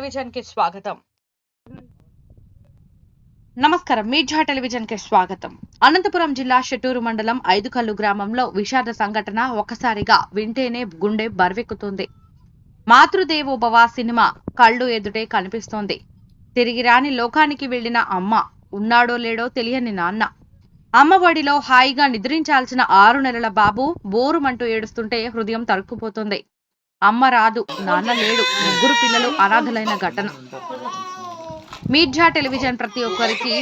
Television కి స్వాగతం. నమస్కారం. మీర్జా టెలివిజన్ కి స్వాగతం. అనంతపురం జిల్లా షెట్టూరు మండలం ఐదుకల్లు గ్రామంలో విషాద సంఘటన ఒక్కసారిగా వింటేనే గుండె బర్వెక్కుతుంది. మాతృదేవోభవ సినిమా కళ్ళు ఎదుటే కనిపిస్తోంది. తిరిగి రాని లోకానికి వెళ్లిన అమ్మ, ఉన్నాడో లేడో తెలియని నాన్న, అమ్మఒడిలో హాయిగా నిద్రించాల్సిన 6 నెలల బాబు బోరుమంటూ ఏడుస్తుంటే హృదయం తరుక్కుపోతుంది. అమ్మ రాదు, నాన్న లేడు, ముగ్గురు పిల్లలు అనాథలైన ఘటన. మీర్జా టెలివిజన్ ప్రతి ఒక్కరికి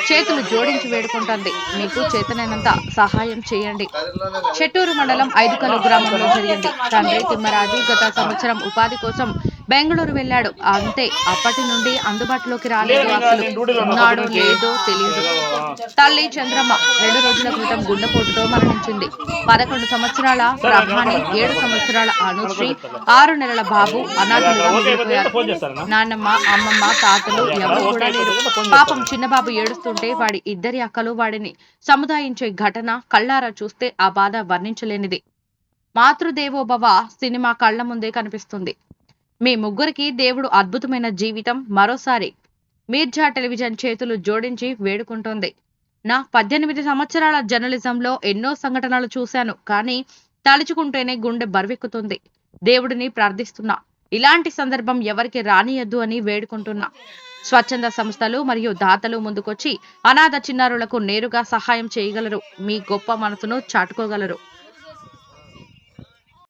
చేతులు జోడించి వేడుకుంటుంది. మీకు చేతనైనంత సహాయం చేయండి. షెట్టూరు మండలం ఐదుకల్లు గ్రామంలో జరిగింది. తండ్రి తిమ్మరాజు గత సంవత్సరం ఉపాధి కోసం బెంగళూరు వెళ్లాడు. అంతే, అప్పటి నుండి అందుబాటులోకి రాలేదు. అసలు ఉన్నాడో లేదో తెలియదు. తల్లి చంద్రమ్మ 2 రోజుల క్రితం గుండెపోటుతో మరణించింది. 11 సంవత్సరాల బ్రహ్మాని, 7 సంవత్సరాల అనుశ్రీ, 6 నెలల బాబు అనాథలుగా మిగిలిపోయారు. నాన్నమ్మ, అమ్మమ్మ, తాతలు ఎవరు కూడా లేరు. పాపం చిన్నబాబు ఏడుస్తుంటే వాడి ఇద్దరి అక్కలు వాడిని సముదాయించే ఘటన కళ్ళారా చూస్తే ఆ బాధ వర్ణించలేనిది. మాతృదేవోభవ సినిమా కళ్ల ముందే కనిపిస్తుంది. మీ ముగ్గురికి దేవుడు అద్భుతమైన జీవితం మరోసారి మీర్జా టెలివిజన్ చేతులు జోడించి వేడుకుంటోంది. నా 18 సంవత్సరాల జర్నలిజంలో ఎన్నో సంఘటనలు చూశాను, కానీ తలుచుకుంటేనే గుండె బర్వెక్కుతుంది. దేవుడిని ప్రార్థిస్తున్నా, ఇలాంటి సందర్భం ఎవరికి రానియద్దు అని వేడుకుంటున్నా. స్వచ్ఛంద సంస్థలు మరియు దాతలు ముందుకొచ్చి అనాథ చిన్నారులకు నేరుగా సహాయం చేయగలరు. మీ గొప్ప మనసును చాటుకోగలరు.